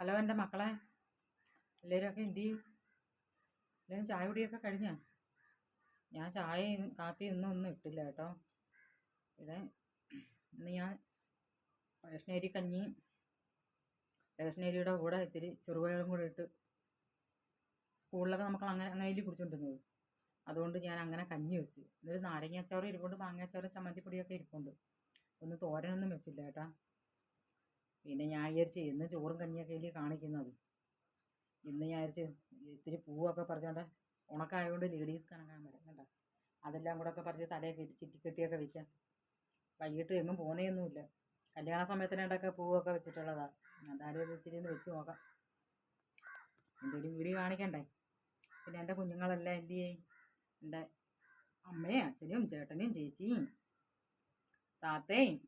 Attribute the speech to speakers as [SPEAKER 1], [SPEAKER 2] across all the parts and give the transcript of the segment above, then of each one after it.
[SPEAKER 1] Hello എൻ്റെ മക്കളെ, എല്ലാവരും എന്ത് ചെയ്യും? എല്ലാവരും ചായ കുടിയൊക്കെ കഴിഞ്ഞോ? ഞാൻ ചായയും കാപ്പി ഒന്നും ഇട്ടില്ല കേട്ടോ. ഇവിടെ ഇന്ന് ഞാൻ റേഷനരി കഞ്ഞിയും റേഷനരിയുടെ കൂടെ ഇത്തിരി ചെറുപയറും കൂടെ ഇട്ട് സ്കൂളിലൊക്കെ നമുക്ക് അങ്ങനെ കുടിച്ചുകൊണ്ടിരുന്നത്. അതുകൊണ്ട് ഞാൻ അങ്ങനെ കഞ്ഞി വെച്ച്. ഇതൊരു നാരങ്ങാച്ചാറ് ഇരിപ്പുണ്ട്, മാങ്ങാച്ചാറ്, ചമ്മന്തിപ്പൊടിയൊക്കെ ഇരിപ്പുണ്ട്. ഒന്ന് തോരനൊന്നും വെച്ചില്ല കേട്ടാ. പിന്നെ ഞാൻ വിചാരിച്ച് ഇന്ന് ചോറും കഞ്ഞിയൊക്കെ ഇതിൽ കാണിക്കുന്നത്. ഇന്ന് ഞാൻ വിചാരിച്ച് ഇത്തിരി പൂവൊക്കെ പറിച്ചോണ്ട് ഉണക്കായതുകൊണ്ട് ലേഡീസ് കണക്കാൻ വരാം കേട്ടോ. അതെല്ലാം കൂടെ ഒക്കെ പറിച്ച് തലയൊക്കെ ചുറ്റിക്കെട്ടിയൊക്കെ വെക്കാം. വൈകിട്ട് എങ്ങും പോകുന്നതൊന്നുമില്ല. കല്യാണ സമയത്തിനായിട്ടൊക്കെ പൂവൊക്കെ വെച്ചിട്ടുള്ളതാണ്. അതാരും ഇച്ചിരി ഒന്ന് വെച്ച് നോക്കാം. എന്തെങ്കിലും വീഡിയോ കാണിക്കണ്ടേ. പിന്നെ എൻ്റെ കുഞ്ഞുങ്ങളെല്ലാം എന്ത് ചെയ്യും? എൻ്റെ അമ്മയും അച്ഛനും ചേട്ടനും ചേച്ചിയും താത്തയും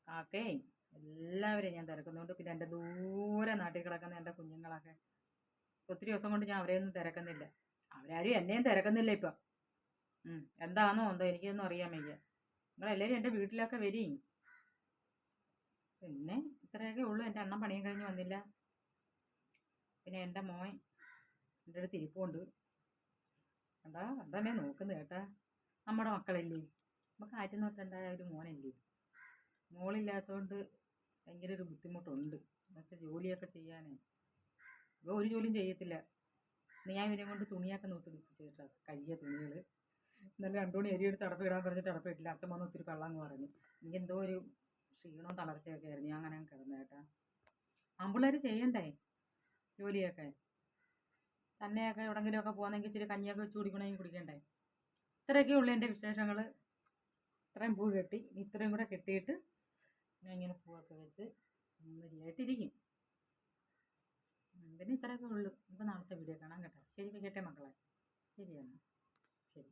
[SPEAKER 1] കാക്കയും എല്ലാവരെയും ഞാൻ തിരക്കുന്നുണ്ട്. പിന്നെ എൻ്റെ ദൂരെ നാട്ടിൽ കിടക്കുന്ന എൻ്റെ കുഞ്ഞുങ്ങളൊക്കെ ഒത്തിരി ദിവസം കൊണ്ട് ഞാൻ അവരെയൊന്നും തിരക്കുന്നില്ല. അവരാരും എന്നെയും തിരക്കുന്നില്ല ഇപ്പം. എന്താണെന്നോ എന്തോ എനിക്കൊന്നും അറിയാൻ വയ്യ. നിങ്ങളെല്ലാവരും എൻ്റെ വീട്ടിലൊക്കെ വരീ. പിന്നെ ഇത്രയൊക്കെ ഉള്ളൂ. എൻ്റെ അണ്ണൻ പണിയും കഴിഞ്ഞ് വന്നില്ല. പിന്നെ എൻ്റെ മോൻ എൻ്റെ അടുത്ത് ഇരിപ്പുണ്ട്. എന്താ നോക്കുന്നത് കേട്ടാ. നമ്മുടെ മക്കളല്ലേ, നമുക്ക് ആറ്റി നോക്കണ്ടായ ഒരു മോനല്ലേ. മോളില്ലാത്തതുകൊണ്ട് ഭയങ്കര ഒരു ബുദ്ധിമുട്ടുണ്ട്. എന്നുവെച്ചാൽ ജോലിയൊക്കെ ചെയ്യാനേ. ഇപ്പോൾ ഒരു ജോലിയും ചെയ്യത്തില്ല. ഞാൻ ഇവരെ കൊണ്ട് തുണിയൊക്കെ നോക്കി പിടിപ്പിച്ച് കേട്ടോ. കഴുകിയ തുണികൾ ഇന്നലെ 2 മണി അരിയെടുത്ത് അടപ്പിടാൻ പറഞ്ഞിട്ട് അടപ്പിട്ടില്ല. അച്ഛൻ വന്ന് ഒത്തിരി വെള്ളമെന്ന് പറഞ്ഞു. എനിക്ക് എന്തോ ഒരു ക്ഷീണവും തളർച്ചയൊക്കെ ആയിരുന്നു. ഞാൻ അങ്ങനെ കിടന്നു കേട്ടാ. ആൺപിള്ളേർ ചെയ്യണ്ടേ ജോലിയൊക്കെ. തന്നെയൊക്കെ എവിടെങ്കിലുമൊക്കെ പോകുന്നെങ്കിൽ ഇച്ചിരി കഞ്ഞിയൊക്കെ വെച്ച് കുടിക്കണമെങ്കിൽ കുടിക്കണ്ടേ. ഇത്രയൊക്കെ ഉള്ളൂ എൻ്റെ വിശേഷങ്ങൾ. ഇത്രയും പൂ കെട്ടി, ഇത്രയും കൂടെ കെട്ടിയിട്ട് ഞാൻ ഇങ്ങനെ പൂവൊക്കെ വെച്ച് ശരിയായിട്ടിരിക്കും. പിന്നെ ഇത്രയൊക്കെ ഉള്ളൂ. നമുക്ക് നാളത്തെ വീഡിയോ കാണാം കേട്ടോ. ശരി വെക്കട്ടെ മക്കളെ. ശരിയാണ്. ശരി.